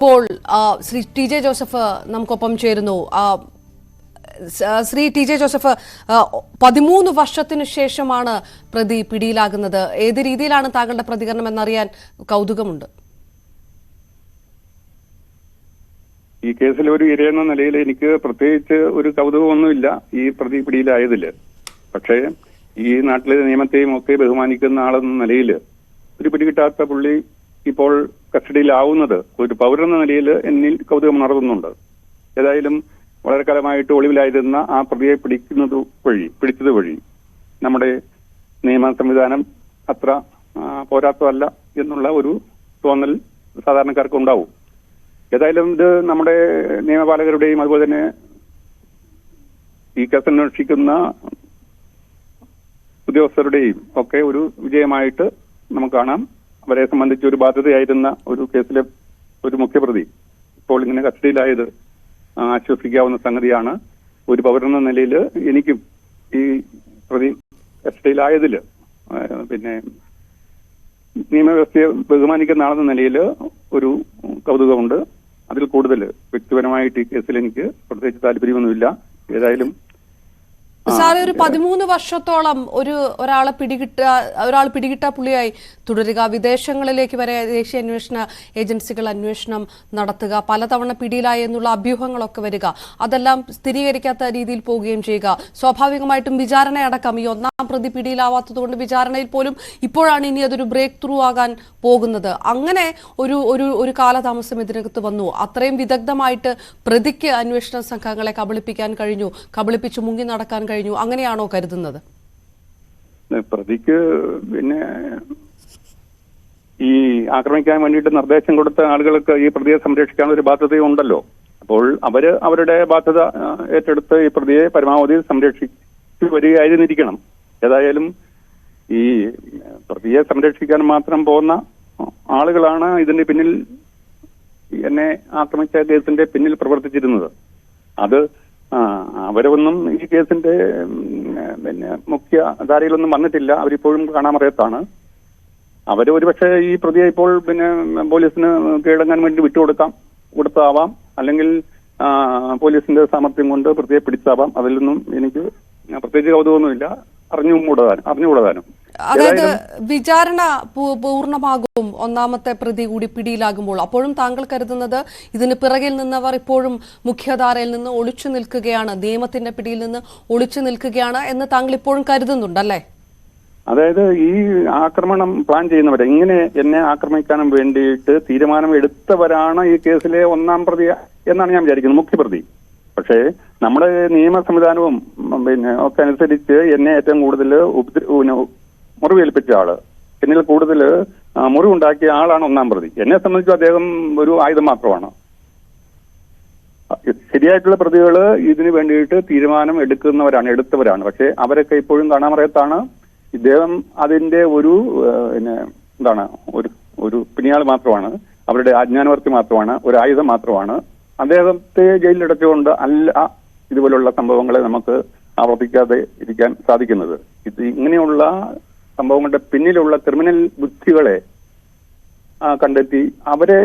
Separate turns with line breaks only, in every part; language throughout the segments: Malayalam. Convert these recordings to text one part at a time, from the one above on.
ഇപ്പോൾ ശ്രീ ടി ജെ ജോസഫ് നമുക്കൊപ്പം ചേരുന്നു. ശ്രീ ടി ജെ ജോസഫ്, 13 വർഷത്തിനു ശേഷമാണ് പ്രതി പിടിയിലാകുന്നത്. ഏത് രീതിയിലാണ് താങ്കളുടെ പ്രതികരണം എന്നറിയാൻ കൗതുകമുണ്ട്.
ഈ കേസിൽ ഒരു ഇരയെന്ന നിലയിൽ എനിക്ക് പ്രത്യേകിച്ച് ഒരു കൗതുകമൊന്നുമില്ല ഈ പ്രതി പിടിയിലായതില്. പക്ഷേ ഈ നാട്ടിലെ നിയമത്തെയും ഒക്കെ ബഹുമാനിക്കുന്ന ആളെന്ന നിലയിൽ ഒരു പിടികിട്ടാത്ത പുള്ളി ഇപ്പോൾ കസ്റ്റഡിയിലാവുന്നത് ഒരു പൗരനെന്ന നിലയിൽ എന്നിൽ കൗതുകം നടത്തുന്നുണ്ട്. ഏതായാലും വളരെ കാലമായിട്ട് ഒളിവിലായിരുന്ന ആ പ്രതിയെ പിടിച്ചത് വഴി നമ്മുടെ നിയമ സംവിധാനം അത്ര പോരാത്തതല്ല എന്നുള്ള ഒരു തോന്നൽ സാധാരണക്കാർക്ക് ഉണ്ടാവും. ഏതായാലും ഇത് നമ്മുടെ നിയമപാലകരുടെയും അതുപോലെ തന്നെ ഈ കേസ് അന്വേഷിക്കുന്ന ഉദ്യോഗസ്ഥരുടെയും ഒക്കെ ഒരു വിജയമായിട്ട് നമുക്ക് കാണാം. അവരെ സംബന്ധിച്ച് ഒരു ബാധ്യതയായിരുന്ന ഒരു കേസിലെ ഒരു മുഖ്യപ്രതി ഇപ്പോൾ ഇങ്ങനെ കസ്റ്റഡിയിലായത് ആശ്വസിക്കാവുന്ന സംഗതിയാണ്. ഒരു പൗരനെന്ന നിലയിൽ എനിക്കും ഈ പ്രതി കസ്റ്റഡിയിലായതിൽ പിന്നെ നിയമവ്യവസ്ഥയെ ബഹുമാനിക്കുന്ന ആളെന്ന നിലയിൽ ഒരു കൗതുകമുണ്ട്. അതിൽ കൂടുതൽ വ്യക്തിപരമായിട്ട് ഈ കേസിൽ എനിക്ക് പ്രത്യേകിച്ച് താല്പര്യമൊന്നുമില്ല. ഏതായാലും
സാറേ, ഒരു 13 വർഷത്തോളം ഒരാൾ പിടികിട്ട പുള്ളിയായി തുടരുക, വിദേശങ്ങളിലേക്ക് വരെ ദേശീയ അന്വേഷണ ഏജൻസികൾ അന്വേഷണം നടത്തുക, പലതവണ പിടിയിലായി എന്നുള്ള അഭ്യൂഹങ്ങളൊക്കെ വരിക, അതെല്ലാം സ്ഥിരീകരിക്കാത്ത രീതിയിൽ പോവുകയും ചെയ്യുക. സ്വാഭാവികമായിട്ടും വിചാരണയടക്കം ഈ ഒന്നാം പ്രതി പിടിയിലാവാത്തതുകൊണ്ട് വിചാരണയിൽ പോലും ഇപ്പോഴാണ് ഇനി അതൊരു ബ്രേക്ക് ത്രൂ ആകാൻ പോകുന്നത്. അങ്ങനെ ഒരു കാലതാമസം ഇതിനകത്ത് വന്നു. അത്രയും വിദഗ്ധമായിട്ട് പ്രതിക്ക് അന്വേഷണ സംഘങ്ങളെ കബളിപ്പിക്കാൻ കഴിഞ്ഞു, കബളിപ്പിച്ച് മുങ്ങി നടക്കാൻ കഴിഞ്ഞു. അങ്ങനെയാണോ കരുതുന്നത്?
പ്രതിക്ക് പിന്നെ ഈ ആക്രമിക്കാൻ വേണ്ടിയിട്ട് നിർദ്ദേശം കൊടുത്ത ആളുകൾക്ക് ഈ പ്രതിയെ സംരക്ഷിക്കാൻ ഒരു ബാധ്യതയുണ്ടല്ലോ. അപ്പോൾ അവരുടെ ബാധ്യത ഏറ്റെടുത്ത് ഈ പ്രതിയെ പരമാവധി സംരക്ഷിച്ചു വരികയായിരുന്നിരിക്കണം. ഏതായാലും ഈ പ്രതിയെ സംരക്ഷിക്കാൻ മാത്രം പോകുന്ന ആളുകളാണ് ഇതിന്റെ പിന്നിൽ, എന്നെ ആക്രമിച്ച കേസിന്റെ പിന്നിൽ പ്രവർത്തിച്ചിരുന്നത്. അത് അവരൊന്നും ഈ കേസിന്റെ പിന്നെ മുഖ്യ ധാരയിലൊന്നും വന്നിട്ടില്ല. അവരിപ്പോഴും കാണാമറയത്താണ്. അവര് ഒരുപക്ഷെ ഈ പ്രതിയെ ഇപ്പോൾ പിന്നെ പോലീസിന് കീഴടങ്ങാൻ വേണ്ടി കൊടുത്താവാം, അല്ലെങ്കിൽ പോലീസിന്റെ സാമർഥ്യം കൊണ്ട് പ്രതിയെ പിടിച്ചാവാം. അതിലൊന്നും എനിക്ക് പ്രത്യേകിച്ച് കൗതുകമൊന്നുമില്ല. അറിഞ്ഞുകൂടാനും
അതായത് വിചാരണ പൂർണ്ണമാകും ഒന്നാമത്തെ പ്രതി കൂടി പിടിയിലാകുമ്പോൾ. അപ്പോഴും താങ്കൾ കരുതുന്നത് ഇതിന് പിറകിൽ നിന്നവർ ഇപ്പോഴും മുഖ്യധാരയിൽ നിന്ന് ഒളിച്ചു നിൽക്കുകയാണ്, നിയമത്തിന്റെ പിടിയിൽ നിന്ന് ഒളിച്ചു നിൽക്കുകയാണ് എന്ന് താങ്കൾ ഇപ്പോഴും കരുതുന്നുണ്ടല്ലേ?
അതായത് ഈ ആക്രമണം പ്ലാൻ ചെയ്യുന്നവരെ, ഇങ്ങനെ എന്നെ ആക്രമിക്കാനും വേണ്ടിയിട്ട് തീരുമാനം എടുത്തവരാണ് ഈ കേസിലെ ഒന്നാം പ്രതി എന്നാണ് ഞാൻ വിചാരിക്കുന്നത്, മുഖ്യപ്രതി. പക്ഷേ നമ്മുടെ നിയമ സംവിധാനവും പിന്നെ ഒക്കെ അനുസരിച്ച് എന്നെ ഏറ്റവും കൂടുതൽ മുറിവേൽപ്പിച്ച ആള്, എന്നിൽ കൂടുതൽ മുറിവുണ്ടാക്കിയ ആളാണ് ഒന്നാം പ്രതി. എന്നെ സംബന്ധിച്ച് അദ്ദേഹം ഒരു ആയുധം മാത്രമാണ്. ശരിയായിട്ടുള്ള പ്രതികൾ ഇതിനു വേണ്ടിയിട്ട് തീരുമാനം എടുത്തവരാണ്. പക്ഷെ അവരൊക്കെ ഇപ്പോഴും കാണാമറയത്താണ്. ഇദ്ദേഹം അതിന്റെ ഒരു പിന്നെ എന്താണ് ഒരു പിണിയാൾ മാത്രമാണ്, അവരുടെ ആജ്ഞാനവർത്തി മാത്രമാണ്, ഒരു ആയുധം മാത്രമാണ്. അദ്ദേഹത്തെ ജയിലിലടച്ചുകൊണ്ട് അല്ല ഇതുപോലുള്ള സംഭവങ്ങളെ നമുക്ക് ആവർത്തിക്കാതെ ഇരിക്കാൻ സാധിക്കുന്നത്. ഇങ്ങനെയുള്ള സംഭവങ്ങളുടെ പിന്നിലുള്ള ക്രിമിനൽ ബുദ്ധികളെ കണ്ടെത്തി അവരെ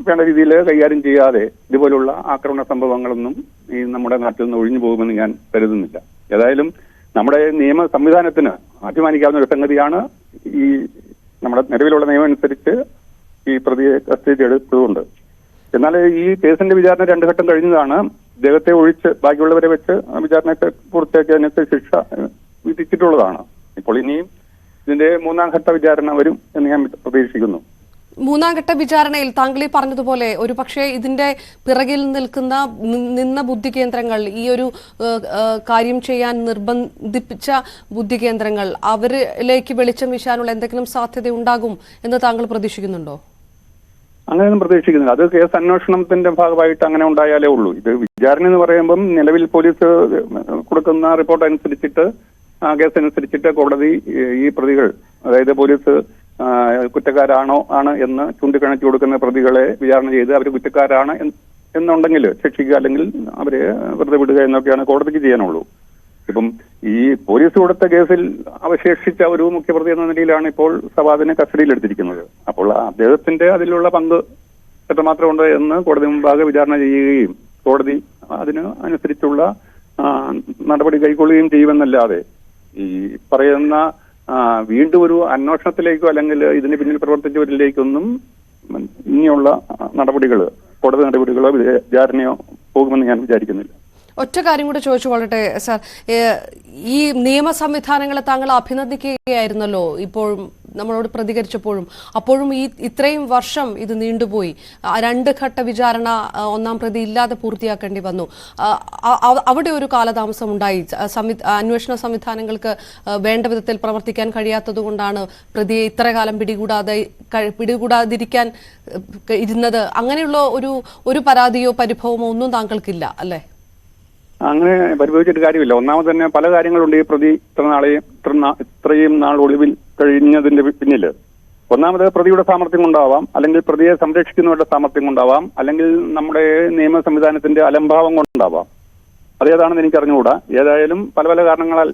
വേണ്ട രീതിയിൽ കൈകാര്യം ചെയ്യാതെ ഇതുപോലുള്ള ആക്രമണ സംഭവങ്ങളൊന്നും ഈ നമ്മുടെ നാട്ടിൽ നിന്ന് ഒഴിഞ്ഞു പോകുമെന്ന് ഞാൻ കരുതുന്നില്ല. ഏതായാലും നമ്മുടെ നിയമ സംവിധാനത്തിന് അഭിമാനിക്കാവുന്ന ഒരു സംഗതിയാണ് ഈ നമ്മുടെ നിലവിലുള്ള നിയമം അനുസരിച്ച് ഈ പ്രതിയെ കസ്റ്റഡിയിൽ എടുത്തതുകൊണ്ട്. എന്നാൽ ഈ കേസിന്റെ വിചാരണ 2 ഘട്ടം കഴിഞ്ഞതാണ്. ഇദ്ദേഹത്തെ ഒഴിച്ച് ബാക്കിയുള്ളവരെ വെച്ച് വിചാരണയൊക്കെ പൂർത്തിയാക്കി അതിനകത്ത് ശിക്ഷ വിധിച്ചിട്ടുള്ളതാണ്. ഇപ്പോൾ ഇനിയും ഇതിന്റെ 3ാം ഘട്ട വിചാരണ വരും എന്ന് ഞാൻ പ്രതീക്ഷിക്കുന്നു.
3ാം ഘട്ട വിചാരണയിൽ താങ്കൾ ഈ പറഞ്ഞതുപോലെ ഒരു പക്ഷേ ഇതിന്റെ പിറകിൽ നിന്ന ബുദ്ധി കേന്ദ്രങ്ങൾ, ഈ ഒരു കാര്യം ചെയ്യാൻ നിർബന്ധിപ്പിച്ച ബുദ്ധി കേന്ദ്രങ്ങൾ, അവരിലേക്ക് വെളിച്ചം വീശാനുള്ള എന്തെങ്കിലും സാധ്യത ഉണ്ടാകും എന്ന് താങ്കൾ പ്രതീക്ഷിക്കുന്നുണ്ടോ?
അങ്ങനെയൊന്നും പ്രതീക്ഷിക്കുന്നില്ല. അത് കേസ് അന്വേഷണത്തിന്റെ ഭാഗമായിട്ട് അങ്ങനെ ഉണ്ടായാലേ ഉള്ളൂ. ഇത് വിചാരണ എന്ന് പറയുമ്പം നിലവിൽ പോലീസ് കൊടുക്കുന്ന റിപ്പോർട്ട് അനുസരിച്ചിട്ട്, കേസ് അനുസരിച്ചിട്ട് കോടതി ഈ പ്രതികൾ, അതായത് പോലീസ് ആണ് എന്ന് ചൂണ്ടിക്കാണിച്ചു കൊടുക്കുന്ന പ്രതികളെ വിചാരണ ചെയ്ത് അവർ കുറ്റക്കാരാണ് എന്നുണ്ടെങ്കിൽ ശിക്ഷിക്കുക, അല്ലെങ്കിൽ അവരെ വെറുതെ വിടുക എന്നൊക്കെയാണ് കോടതിക്ക് ചെയ്യാനുള്ളൂ. ഇപ്പം ഈ പോലീസ് കൊടുത്ത കേസിൽ അവശേഷിച്ച ഒരു മുഖ്യപ്രതി എന്ന നിലയിലാണ് ഇപ്പോൾ സവാദിനെ കസ്റ്റഡിയിൽ എടുത്തിരിക്കുന്നത്. അപ്പോൾ അദ്ദേഹത്തിന്റെ അതിലുള്ള പങ്ക് എത്രമാത്രമുണ്ട് എന്ന് കോടതി മുമ്പാകെ വിചാരണ ചെയ്യുകയും കോടതി അതിന് അനുസരിച്ചുള്ള നടപടി കൈക്കൊള്ളുകയും ചെയ്യുമെന്നല്ലാതെ ഈ പറയുന്ന വീണ്ടും ഒരു അന്വേഷണത്തിലേക്കോ അല്ലെങ്കിൽ ഇതിന് പിന്നിൽ പ്രവർത്തിച്ചവരിലേക്കൊന്നും ഇനിയുള്ള നടപടികൾ, കോടതി നടപടികളോ വിചാരണയോ പോകുമെന്ന് ഞാൻ വിചാരിക്കുന്നില്ല.
ഒറ്റ കാര്യം കൂടെ ചോദിച്ചു കൊള്ളട്ടെ സാർ, ഈ നിയമ സംവിധാനങ്ങളെ താങ്കൾ അഭിനന്ദിക്കുകയായിരുന്നല്ലോ ഇപ്പോഴും നമ്മളോട് പ്രതികരിച്ചപ്പോഴും. അപ്പോഴും ഇത്രയും വർഷം ഇത് നീണ്ടുപോയി. 2 ഘട്ട വിചാരണ ഒന്നാം പ്രതി ഇല്ലാതെ പൂർത്തിയാക്കേണ്ടി വന്നു. അവിടെ ഒരു കാലതാമസം ഉണ്ടായി. അന്വേഷണ സംവിധാനങ്ങൾക്ക് വേണ്ട വിധത്തിൽ പ്രവർത്തിക്കാൻ കഴിയാത്തത് കൊണ്ടാണ് പ്രതിയെ ഇത്ര കാലം പിടികൂടാതിരിക്കാൻ ഇരുന്നത്. അങ്ങനെയുള്ള ഒരു പരാതിയോ പരിഭവമോ ഒന്നും താങ്കൾക്കില്ല അല്ലേ?
അങ്ങനെ പരിഭവിച്ചിട്ട് കാര്യമില്ല. ഒന്നാമത് തന്നെ പല കാര്യങ്ങളുണ്ട് ഈ പ്രതി ഇത്രയും നാൾ ഒളിവിൽ കഴിഞ്ഞതിന്റെ പിന്നിൽ. ഒന്നാമത് പ്രതിയുടെ സാമർത്ഥ്യം കൊണ്ടാവാം, അല്ലെങ്കിൽ പ്രതിയെ സംരക്ഷിക്കുന്നവരുടെ സാമർത്ഥ്യം കൊണ്ടാവാം, അല്ലെങ്കിൽ നമ്മുടെ നിയമ സംവിധാനത്തിന്റെ അലംഭാവം കൊണ്ടാവാം. അതേതാണെന്ന് എനിക്ക് അറിഞ്ഞുകൂടാ. ഏതായാലും പല പല കാരണങ്ങളാൽ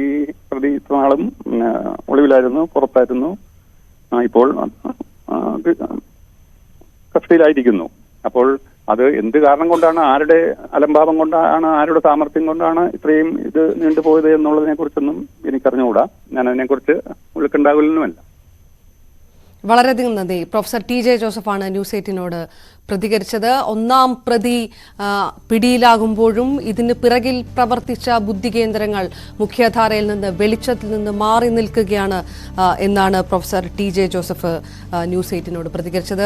ഈ പ്രതി ഇത്ര നാളും ഒളിവിലായിരുന്നു, പുറത്തായിരുന്നു, ഇപ്പോൾ കസ്റ്റഡിയിലായിരിക്കുന്നു. അപ്പോൾ അത് എന്ത് കാരണം കൊണ്ടാണ്, ആരുടെ അലംഭാവം കൊണ്ടാണ്, ആരുടെ സാമർത്ഥ്യം കൊണ്ടാണ് ഇത്രയും ഇത് നീണ്ടുപോയത് എന്നുള്ളതിനെ കുറിച്ചൊന്നും എനിക്കറിഞ്ഞുകൂടാ. ഞാൻ അതിനെക്കുറിച്ച് ഉൾക്കുണ്ടാവില്ലെന്നുമല്ല.
വളരെയധികം നന്ദി. പ്രൊഫസർ TJ ജോസഫാണ് ന്യൂസ് 8നോട് പ്രതികരിച്ചത്. ഒന്നാം പ്രതി പിടിയിലാകുമ്പോഴും ഇതിന് പിറകിൽ പ്രവർത്തിച്ച ബുദ്ധികേന്ദ്രങ്ങൾ മുഖ്യധാരയിൽ നിന്ന്, വെളിച്ചത്തിൽ നിന്ന് മാറി നിൽക്കുകയാണ് എന്നാണ് പ്രൊഫസർ TJ ജോസഫ് ന്യൂസ് 8നോട് പ്രതികരിച്ചത്.